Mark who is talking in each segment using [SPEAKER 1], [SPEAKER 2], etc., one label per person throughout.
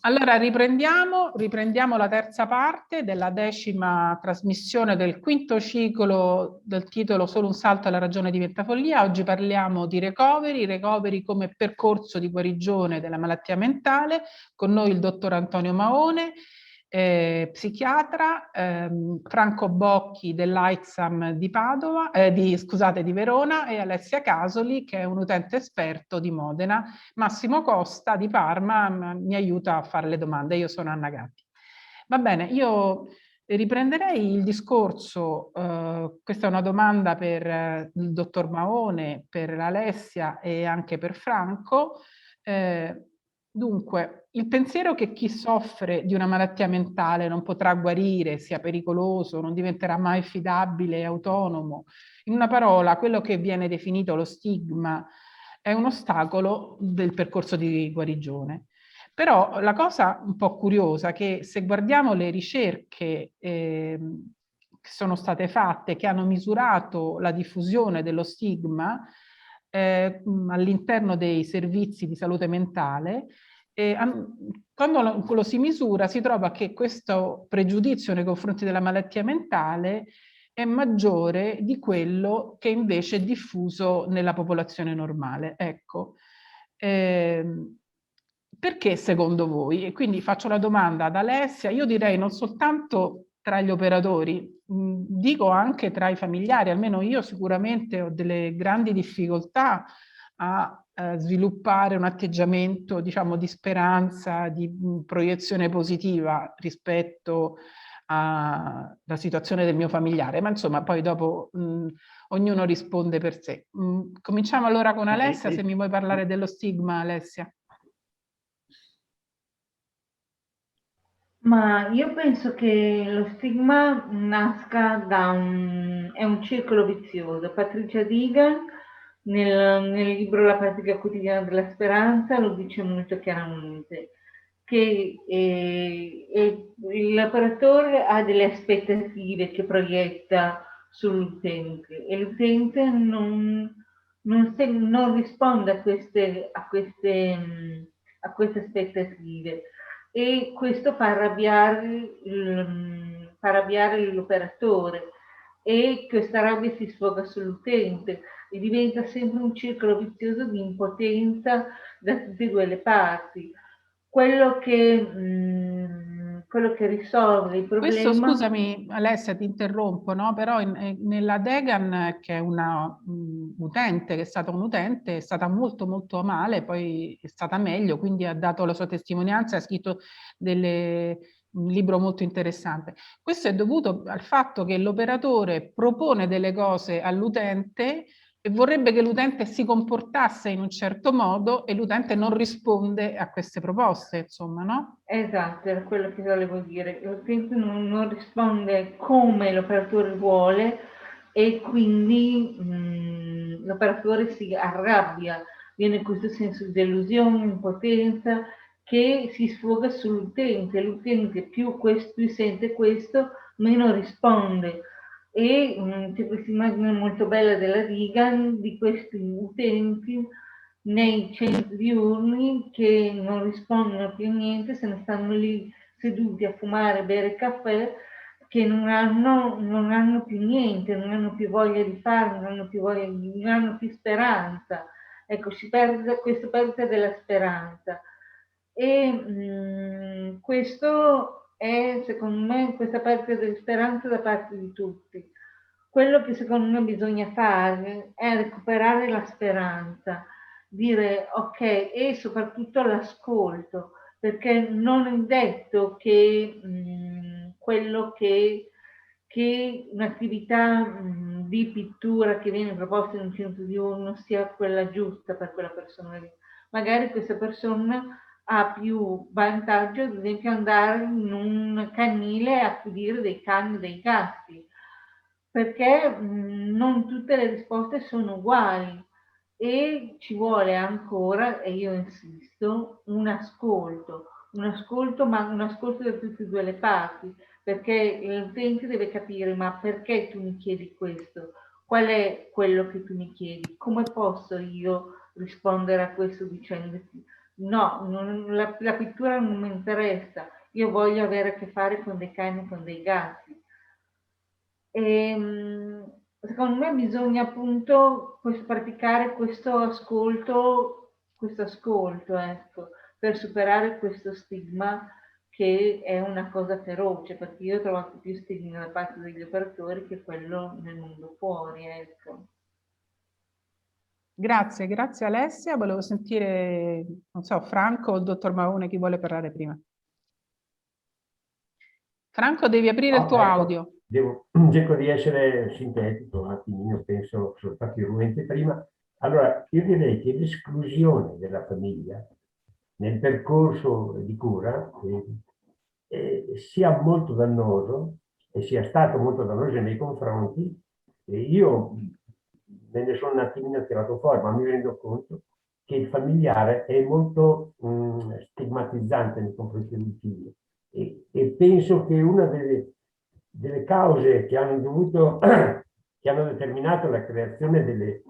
[SPEAKER 1] Allora riprendiamo la terza parte della 10ª trasmissione del quinto ciclo del titolo Solo un salto alla ragione diventa follia. Oggi parliamo di recovery come percorso di guarigione della malattia mentale. Con noi il dottor Antonio Maone, psichiatra, Franco Bocchi dell'AIXAM di Padova, di Verona, e Alessia Casoli, che è un utente esperto di Modena. Massimo Costa di Parma mi aiuta a fare le domande. Io sono Anna Gatti. Va bene, io riprenderei il discorso. Questa è una domanda per il dottor Maone, per Alessia e anche per Franco. Dunque, il pensiero che chi soffre di una malattia mentale non potrà guarire, sia pericoloso, non diventerà mai affidabile e autonomo, in una parola, quello che viene definito lo stigma, è un ostacolo del percorso di guarigione. Però la cosa un po' curiosa è che se guardiamo le ricerche che sono state fatte, che hanno misurato la diffusione dello stigma all'interno dei servizi di salute mentale, quando lo si misura si trova che questo pregiudizio nei confronti della malattia mentale è maggiore di quello che invece è diffuso nella popolazione normale. Ecco. Perché secondo voi? E quindi faccio la domanda ad Alessia. Io direi non soltanto tra gli operatori, dico anche tra i familiari. Almeno io sicuramente ho delle grandi difficoltà a sviluppare un atteggiamento, diciamo, di speranza, di proiezione positiva rispetto alla situazione del mio familiare, ma insomma poi dopo ognuno risponde per sé. Cominciamo allora con Alessia, se mi vuoi parlare dello stigma, Alessia.
[SPEAKER 2] Ma io penso che lo stigma nasca è un circolo vizioso. Patricia Deegan nel libro La pratica quotidiana della speranza lo dice molto chiaramente, che l'operatore ha delle aspettative che proietta sull'utente e l'utente non risponde a queste aspettative, e questo fa arrabbiare l'operatore, e questa rabbia si sfoga sull'utente e diventa sempre un circolo vizioso di impotenza da tutte e due le parti. Quello che risolve il
[SPEAKER 1] Questo,
[SPEAKER 2] problema.
[SPEAKER 1] scusami Alessia, ti interrompo, no? Però nella Degan, che è una utente, che è stata un utente, è stata molto molto male, poi è stata meglio, quindi ha dato la sua testimonianza, ha scritto un libro molto interessante. Questo è dovuto al fatto che l'operatore propone delle cose all'utente e vorrebbe che l'utente si comportasse in un certo modo e l'utente non risponde a queste proposte, insomma, no?
[SPEAKER 2] Esatto, era quello che volevo dire. L'utente non risponde come l'operatore vuole, e quindi l'operatore si arrabbia, viene questo senso di delusione, impotenza, che si sfoga sull'utente. L'utente più sente questo, meno risponde. E c'è questa immagine molto bella della Reagan di questi utenti nei centri diurni che non rispondono più a niente, se ne stanno lì seduti a fumare, bere caffè, che non hanno più niente, non hanno più voglia di fare, non hanno più speranza. Ecco, si perde questa perdita della speranza. E questo è, secondo me, questa perdita della speranza da parte di tutti. Quello che secondo me bisogna fare è recuperare la speranza, dire ok, e soprattutto l'ascolto, perché non è detto che quello che un'attività di pittura che viene proposta in un centro diurno sia quella giusta per quella persona lì. Magari questa persona ha più vantaggio, ad esempio, andare in un canile a accudire dei cani e dei gatti, perché non tutte le risposte sono uguali, e ci vuole ancora, e io insisto, un ascolto, ma un ascolto da tutte e due le parti, perché l'utente deve capire: ma perché tu mi chiedi questo? Qual è quello che tu mi chiedi? Come posso io rispondere a questo no, la pittura non mi interessa, io voglio avere a che fare con dei cani, con dei gatti. Secondo me bisogna appunto praticare questo ascolto, ecco, per superare questo stigma che è una cosa feroce, perché io ho trovato più stigma da parte degli operatori che quello nel mondo fuori, ecco.
[SPEAKER 1] Grazie, grazie Alessia. Volevo sentire, non so, Franco o il dottor Maone, chi vuole parlare prima. Franco, devi aprire il tuo audio.
[SPEAKER 3] Cerco di essere sintetico, un attimino, penso, sono stati argomenti prima. Allora, io direi che l'esclusione della famiglia nel percorso di cura sia molto dannoso e sia stato molto dannoso nei miei confronti. Io me ne sono un attimino tirato fuori, ma mi rendo conto che il familiare è molto stigmatizzante nei confronti del figlio. E penso che una delle cause che hanno dovuto, che hanno determinato la creazione delle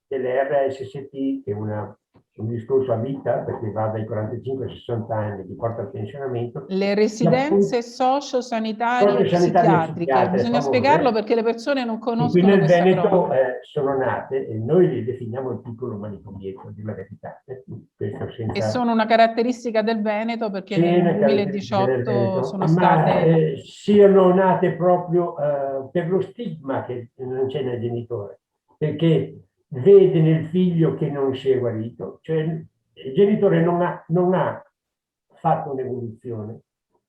[SPEAKER 3] RSST, che è un discorso a vita, perché va dai 45 ai 60 anni, ti porta al pensionamento.
[SPEAKER 1] Le residenze sociosanitarie psichiatriche, bisogna spiegarlo perché le persone non conoscono
[SPEAKER 3] qui nel
[SPEAKER 1] questa
[SPEAKER 3] Veneto sono nate, e noi li definiamo il piccolo manicomietto, di la verità.
[SPEAKER 1] E sono una caratteristica del Veneto, perché nel 2018 sono state...
[SPEAKER 3] siano nate proprio per lo stigma che non c'è nel genitore, perché vede nel figlio che non si è guarito, cioè il genitore non ha fatto un'evoluzione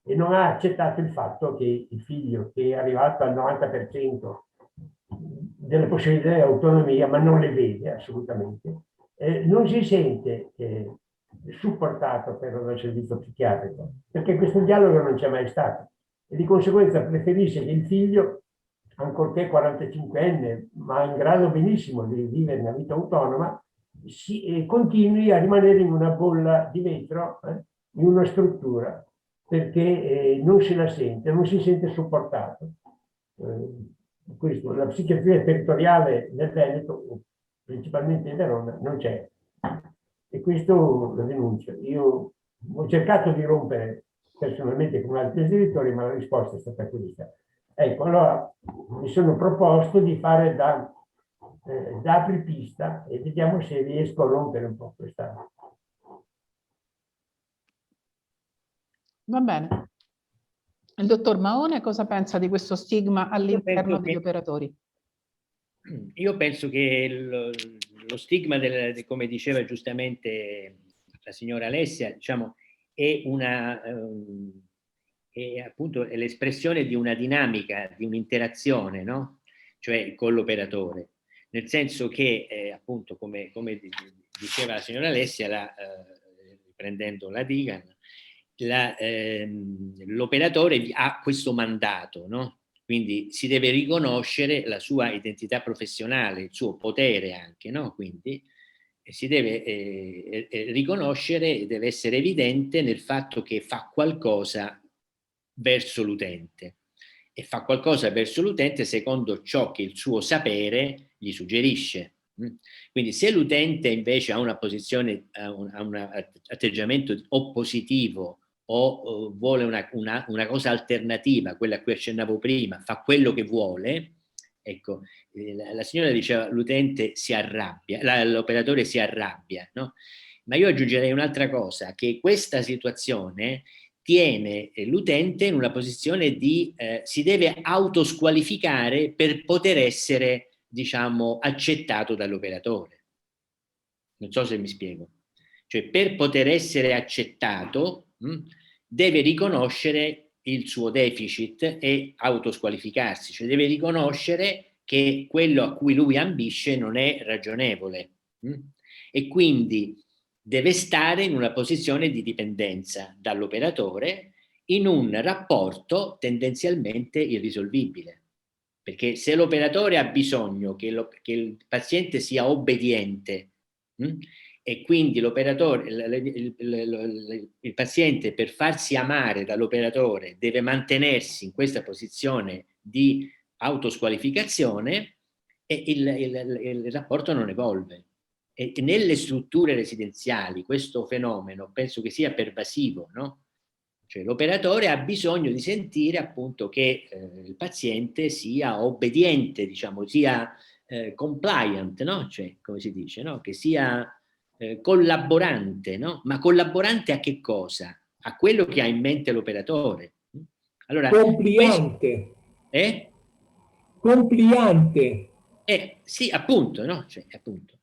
[SPEAKER 3] e non ha accettato il fatto che il figlio, che è arrivato al 90% delle possibilità di autonomia, ma non le vede assolutamente, non si sente supportato però dal servizio psichiatrico, perché questo dialogo non c'è mai stato, e di conseguenza preferisce che il figlio, ancorché 45enne, ma in grado benissimo di vivere una vita autonoma, continui a rimanere in una bolla di vetro, in una struttura, perché non se la sente, non si sente supportato. Questo, la psichiatria territoriale nel Veneto, principalmente in Verona, non c'è. E questo lo denuncio. Io ho cercato di rompere personalmente con altri genitori, ma la risposta è stata questa. Ecco, allora mi sono proposto di fare da apripista e vediamo se riesco a rompere un po' questa.
[SPEAKER 1] Va bene. Il dottor Maone cosa pensa di questo stigma all'interno degli operatori?
[SPEAKER 4] Io penso che lo stigma, come diceva giustamente la signora Alessia, diciamo, è appunto l'espressione di una dinamica, di un'interazione, no? Cioè con l'operatore. Nel senso che, appunto, come diceva la signora Alessia, prendendo la Digan, l'operatore ha questo mandato, no? Quindi si deve riconoscere la sua identità professionale, il suo potere anche, no? Quindi si deve riconoscere, deve essere evidente nel fatto che fa qualcosa verso l'utente, e fa qualcosa verso l'utente secondo ciò che il suo sapere gli suggerisce. Quindi se l'utente invece ha una posizione, ha un atteggiamento oppositivo, o vuole una cosa alternativa, quella a cui accennavo prima, fa quello che vuole, ecco, la signora diceva l'utente si arrabbia, l'operatore si arrabbia, no? Ma io aggiungerei un'altra cosa, che questa situazione tiene l'utente in una posizione di si deve autosqualificare per poter essere, diciamo, accettato dall'operatore. Non so se mi spiego. Cioè, per poter essere accettato deve riconoscere il suo deficit e autosqualificarsi, cioè deve riconoscere che quello a cui lui ambisce non è ragionevole e quindi deve stare in una posizione di dipendenza dall'operatore in un rapporto tendenzialmente irrisolvibile. Perché se l'operatore ha bisogno che il paziente sia obbediente e quindi l'operatore, il paziente, per farsi amare dall'operatore deve mantenersi in questa posizione di autosqualificazione, e il rapporto non evolve. E nelle strutture residenziali questo fenomeno penso che sia pervasivo, no? Cioè l'operatore ha bisogno di sentire appunto che il paziente sia obbediente, diciamo, sia compliant, no? Cioè, come si dice, no? Che sia collaborante, no? Ma collaborante a che cosa? A quello che ha in mente l'operatore. Allora,
[SPEAKER 5] compliante. Compliante.
[SPEAKER 4] Sì, appunto, no? Cioè, appunto.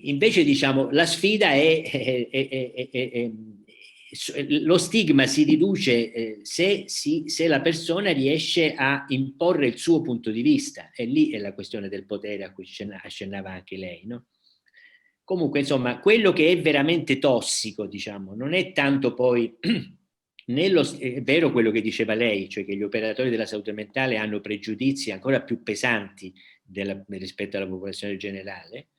[SPEAKER 4] Invece, diciamo, la sfida è lo stigma si riduce se la persona riesce a imporre il suo punto di vista, e lì è la questione del potere a cui accennava anche lei, no? Comunque, insomma, quello che è veramente tossico, diciamo, non è tanto poi è vero quello che diceva lei, cioè che gli operatori della salute mentale hanno pregiudizi ancora più pesanti rispetto alla popolazione generale,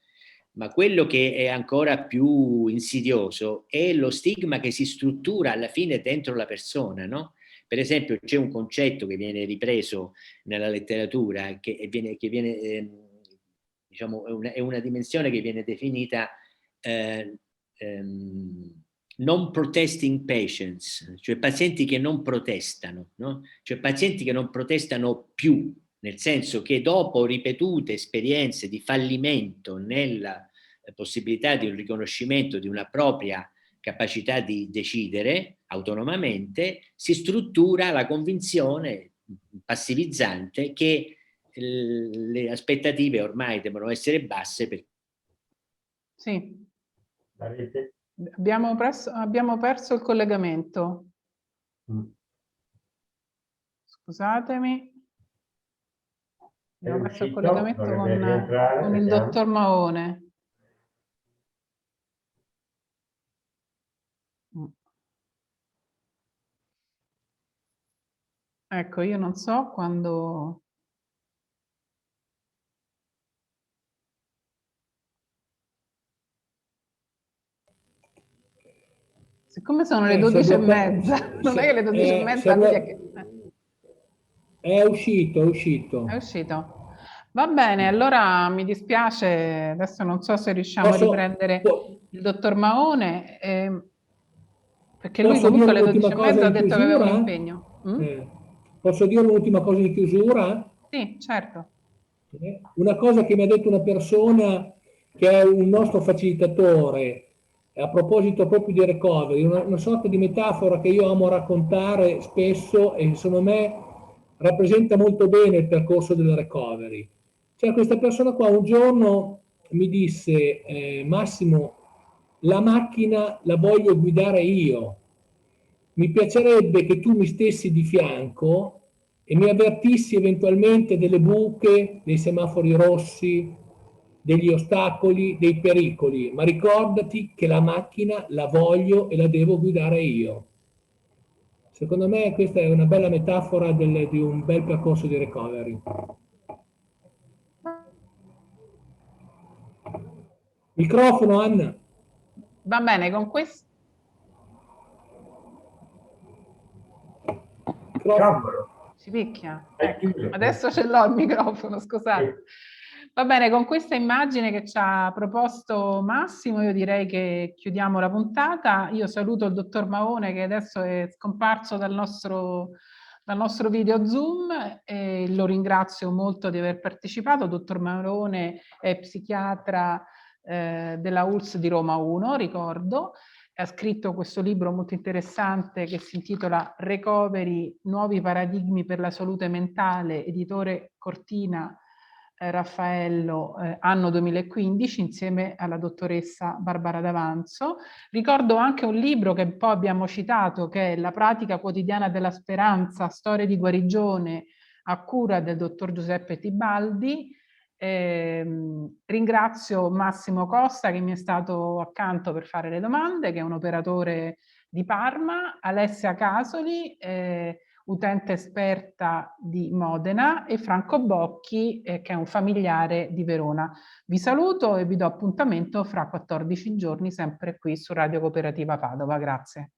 [SPEAKER 4] ma quello che è ancora più insidioso è lo stigma che si struttura alla fine dentro la persona, no? Per esempio c'è un concetto che viene ripreso nella letteratura, che viene diciamo, è una dimensione che viene definita non protesting patients, cioè pazienti che non protestano, no? Cioè pazienti che non protestano più, nel senso che dopo ripetute esperienze di fallimento nella possibilità di un riconoscimento di una propria capacità di decidere autonomamente, si struttura la convinzione passivizzante che le aspettative ormai devono essere basse.
[SPEAKER 1] Sì.
[SPEAKER 3] Avete?
[SPEAKER 1] Abbiamo perso il collegamento. Scusatemi. Abbiamo perso il collegamento con il dottor Maone. Ecco, io non so quando... Siccome sono le 12:30, non è che le 12:30 lui
[SPEAKER 5] è uscito.
[SPEAKER 1] È uscito. Va bene, allora mi dispiace, adesso non so se riusciamo a riprendere il dottor Maone, perché lui comunque alle 12:30 ha detto che aveva un impegno.
[SPEAKER 5] Posso dire un'ultima cosa di chiusura?
[SPEAKER 1] Sì, certo.
[SPEAKER 5] Una cosa che mi ha detto una persona che è un nostro facilitatore, a proposito proprio di recovery, una sorta di metafora che io amo raccontare spesso e secondo me rappresenta molto bene il percorso della recovery. Cioè questa persona qua un giorno mi disse Massimo, la macchina la voglio guidare io, mi piacerebbe che tu mi stessi di fianco e mi avvertissi eventualmente delle buche, dei semafori rossi, degli ostacoli, dei pericoli, ma ricordati che la macchina la voglio e la devo guidare io. Secondo me questa è una bella metafora di un bel percorso di recovery. Microfono, Anna.
[SPEAKER 1] Va bene, con questo... Si picchia? Ecco, adesso ce l'ho il microfono, scusate. Va bene, con questa immagine che ci ha proposto Massimo, io direi che chiudiamo la puntata. Io saluto il dottor Maone che adesso è scomparso dal nostro video Zoom e lo ringrazio molto di aver partecipato. Dottor Maone è psichiatra della ULSS di Roma 1, ricordo. Ha scritto questo libro molto interessante che si intitola Recovery, nuovi paradigmi per la salute mentale, editore Cortina Raffaello, anno 2015, insieme alla dottoressa Barbara D'Avanzo. Ricordo anche un libro che poi abbiamo citato, che è La pratica quotidiana della speranza, storie di guarigione, a cura del dottor Giuseppe Tibaldi. Ringrazio Massimo Costa che mi è stato accanto per fare le domande, che è un operatore di Parma, Alessia Casoli, utente esperta di Modena, e Franco Bocchi, che è un familiare di Verona. Vi saluto e vi do appuntamento fra 14 giorni, sempre qui su Radio Cooperativa Padova. Grazie.